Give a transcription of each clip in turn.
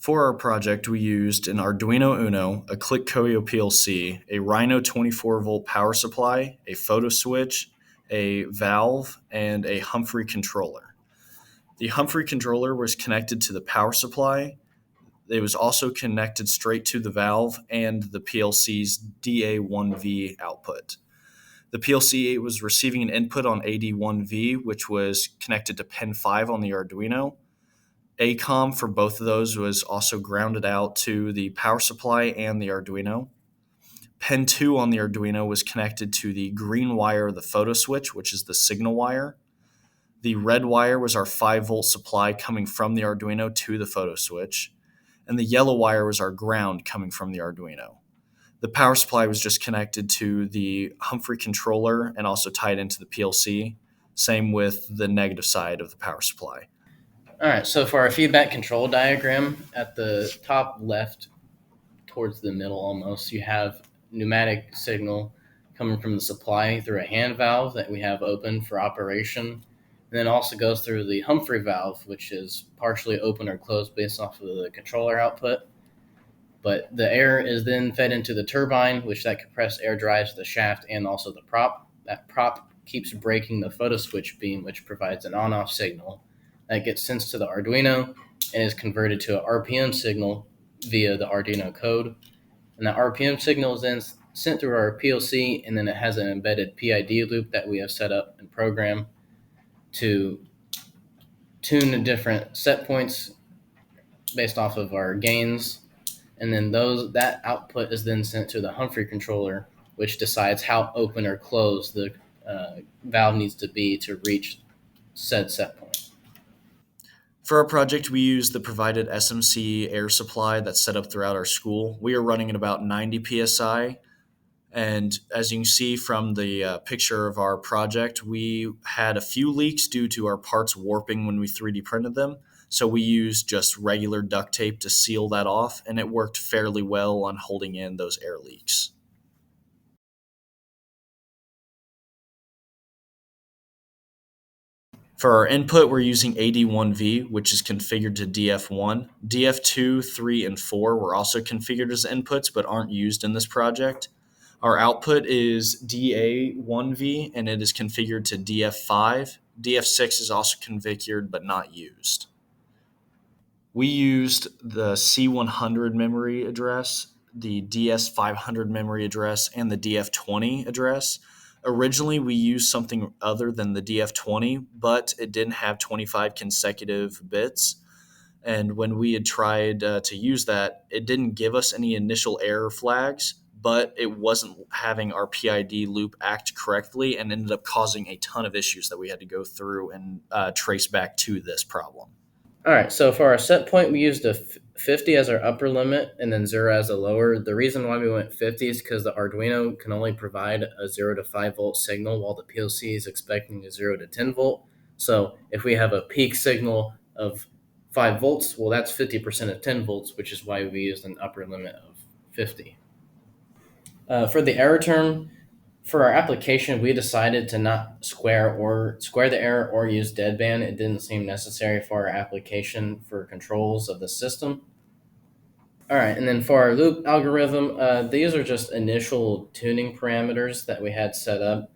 For our project, we used an Arduino Uno, a Click Coeo PLC, a Rhino 24-volt power supply, a photo switch, a valve, and a Humphrey controller. The Humphrey controller was connected to the power supply. It was also connected straight to the valve and the PLC's DA1V output. The PLC was receiving an input on AD1V, which was connected to pin 5 on the Arduino. ACOM for both of those was also grounded out to the power supply and the Arduino. Pin 2 on the Arduino was connected to the green wire of the photo switch, which is the signal wire. The red wire was our 5-volt supply coming from the Arduino to the photo switch. And the yellow wire was our ground coming from the Arduino. The power supply was just connected to the Humphrey controller and also tied into the PLC. Same with the negative side of the power supply. All right, so for our feedback control diagram, at the top left, towards the middle almost, you have pneumatic signal coming from the supply through a hand valve that we have open for operation. And then also goes through the Humphrey valve, which is partially open or closed based off of the controller output. But the air is then fed into the turbine, which that compressed air drives the shaft and also the prop. That prop keeps breaking the photo switch beam, which provides an on-off signal. That gets sent to the Arduino and is converted to an RPM signal via the Arduino code. And that RPM signal is then sent through our PLC, and then it has an embedded PID loop that we have set up and programmed to tune the different set points based off of our gains. And then that output is then sent to the Humphrey controller, which decides how open or closed the valve needs to be to reach said set point. For our project, we used the provided SMC air supply that's set up throughout our school. We are running at about 90 psi. And as you can see from the picture of our project, we had a few leaks due to our parts warping when we 3D printed them. So we used just regular duct tape to seal that off, and it worked fairly well on holding in those air leaks. For our input, we're using AD1V, which is configured to DF1. DF2, 3, and 4 were also configured as inputs, but aren't used in this project. Our output is DA1V, and it is configured to DF5. DF6 is also configured, but not used. We used the C100 memory address, the DS500 memory address, and the DF20 address. Originally, we used something other than the DF20, but it didn't have 25 consecutive bits. And when we had tried to use that, it didn't give us any initial error flags, but it wasn't having our PID loop act correctly and ended up causing a ton of issues that we had to go through and trace back to this problem. All right, so for our set point, we used a 50 as our upper limit and then 0 as a lower. The reason why we went 50 is because the Arduino can only provide a 0 to 5 volt signal while the PLC is expecting a 0 to 10 volt. So if we have a peak signal of 5 volts, well, that's 50% of 10 volts, which is why we used an upper limit of 50. For the error term, for our application, we decided to not square the error or use deadband. It didn't seem necessary for our application for controls of the system. All right, and then for our loop algorithm, these are just initial tuning parameters that we had set up.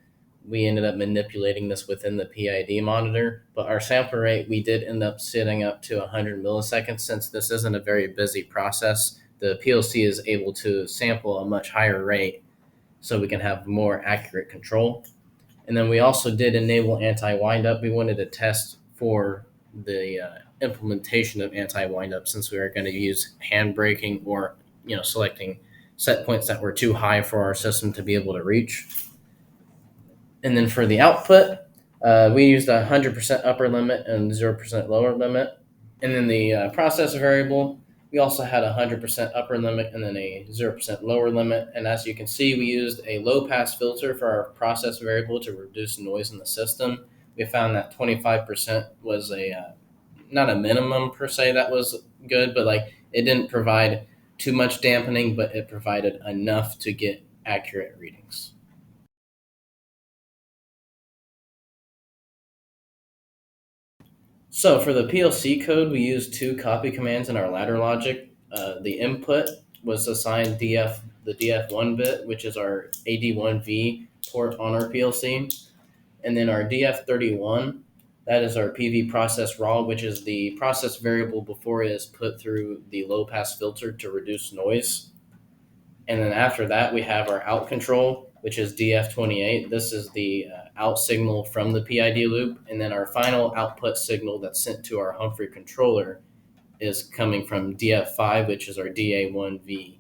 We ended up manipulating this within the PID monitor, but our sample rate, we did end up setting up to 100 milliseconds. Since this isn't a very busy process, the PLC is able to sample a much higher rate so we can have more accurate control. And then we also did enable anti-windup. We wanted to test for the implementation of anti-windup since we were going to use hand braking or selecting set points that were too high for our system to be able to reach. And then for the output, we used a 100% upper limit and 0% lower limit. And then the process variable, we also had a 100% upper limit and then a 0% lower limit. And as you can see, we used a low pass filter for our process variable to reduce noise in the system. We found that 25% was not a minimum per se that was good, but it didn't provide too much dampening, but it provided enough to get accurate readings. So for the PLC code, we used two copy commands in our ladder logic. The input was assigned the DF1 bit, which is our AD1V port on our PLC, and then our DF31, that is our PV process raw, which is the process variable before it is put through the low pass filter to reduce noise. And then after that, we have our out control, which is DF28. This is the out signal from the PID loop. And then our final output signal that's sent to our Humphrey controller is coming from DF5, which is our DA1V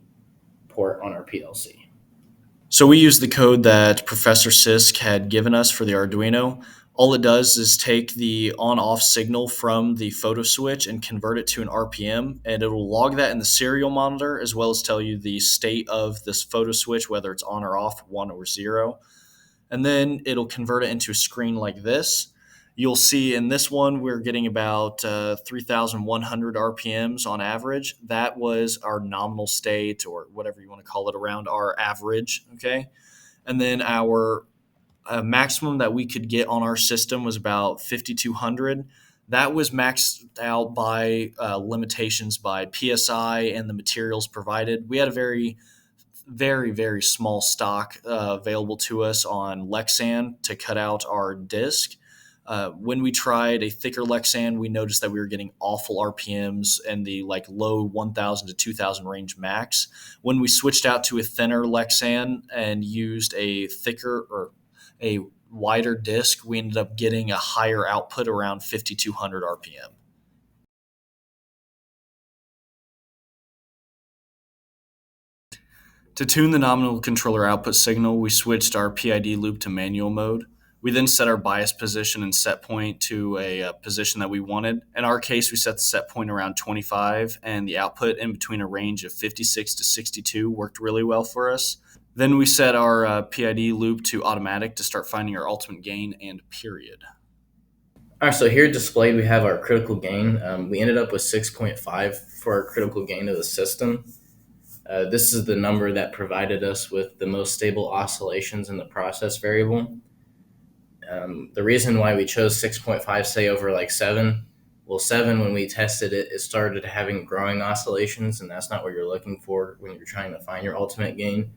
port on our PLC. So we use the code that Professor Sisk had given us for the Arduino. All it does is take the on-off signal from the photo switch and convert it to an RPM, and it'll log that in the serial monitor as well as tell you the state of this photo switch, whether it's on or off, 1 or 0. And then it'll convert it into a screen like this. You'll see in this one, we're getting about 3,100 RPMs on average. That was our nominal state, or whatever you want to call it, around our average. Okay. And then our maximum that we could get on our system was about 5,200. That was maxed out by limitations by PSI and the materials provided. We had a very small stock available to us on Lexan to cut out our disc. When we tried a thicker Lexan, we noticed that we were getting awful RPMs and the like low 1,000 to 2,000 range max. When we switched out to a thinner Lexan and used a thicker or a wider disc, we ended up getting a higher output around 5,200 RPM. To tune the nominal controller output signal, we switched our PID loop to manual mode. We then set our bias position and set point to a position that we wanted. In our case, we set the set point around 25, and the output in between a range of 56 to 62 worked really well for us. Then we set our PID loop to automatic to start finding our ultimate gain and period. All right, so here displayed we have our critical gain. We ended up with 6.5 for our critical gain of the system. This is the number that provided us with the most stable oscillations in the process variable. The reason why we chose 6.5, say over like 7, well, 7, when we tested it, it started having growing oscillations, and that's not what you're looking for when you're trying to find your ultimate gain.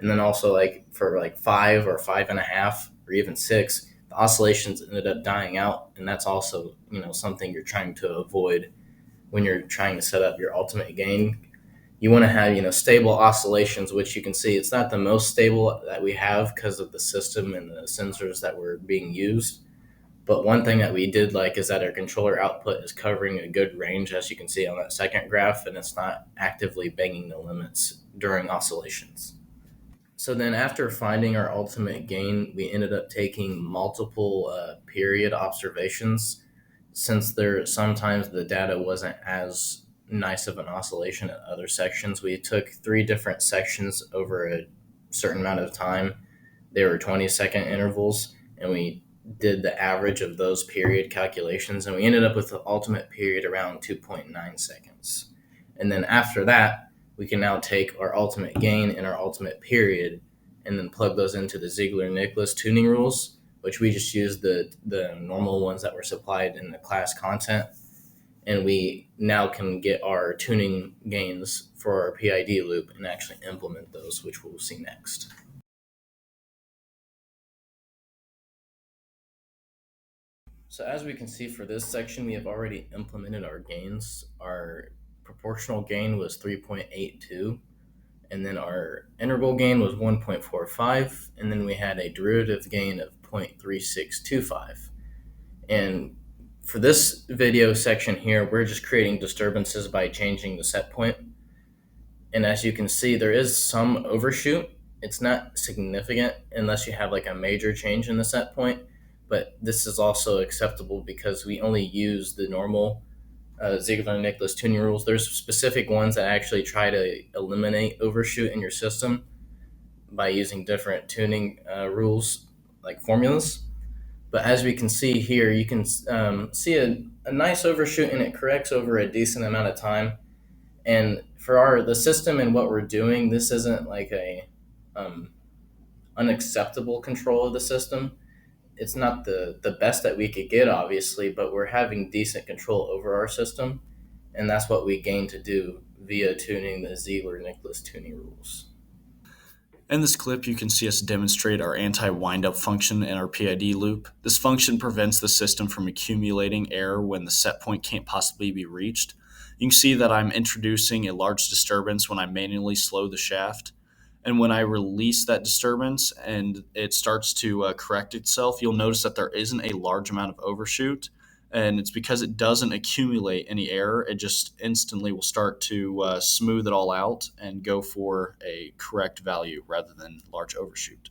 And then also like for like 5 or 5.5 or even 6, the oscillations ended up dying out, and that's also something you're trying to avoid when you're trying to set up your ultimate gain. You want to have stable oscillations, which you can see it's not the most stable that we have because of the system and the sensors that were being used. But one thing that we did like is that our controller output is covering a good range, as you can see on that second graph, and it's not actively banging the limits during oscillations. So then after finding our ultimate gain, we ended up taking multiple period observations, since sometimes the data wasn't as nice of an oscillation at other sections. We took 3 different sections over a certain amount of time. They were 20-second intervals, and we did the average of those period calculations, and we ended up with the ultimate period around 2.9 seconds. And then after that, we can now take our ultimate gain and our ultimate period and then plug those into the Ziegler-Nicholas tuning rules, which we just use the normal ones that were supplied in the class content. And we now can get our tuning gains for our PID loop and actually implement those, which we'll see next. So as we can see for this section, we have already implemented our gains. Our proportional gain was 3.82, and then our integral gain was 1.45, and then we had a derivative gain of 0.3625. And for this video section here, we're just creating disturbances by changing the set point. And as you can see, there is some overshoot. It's not significant unless you have like a major change in the set point, but this is also acceptable because we only use the normal Ziegler-Nicholas tuning rules. There's specific ones that actually try to eliminate overshoot in your system by using different tuning rules like formulas. But as we can see here, you can see a nice overshoot, and it corrects over a decent amount of time. And for the system and what we're doing, this isn't like a unacceptable control of the system. it's not the best that we could get, obviously, but we're having decent control over our system, and that's what we gain to do via tuning the Ziegler-Nicholas tuning rules. In this clip, you can see us demonstrate our anti-windup function in our PID loop. This function prevents the system from accumulating error when the set point can't possibly be reached. You can see that I'm introducing a large disturbance when I manually slow the shaft. And when I release that disturbance and it starts to correct itself, you'll notice that there isn't a large amount of overshoot. And it's because it doesn't accumulate any error. It just instantly will start to smooth it all out and go for a correct value rather than large overshoot.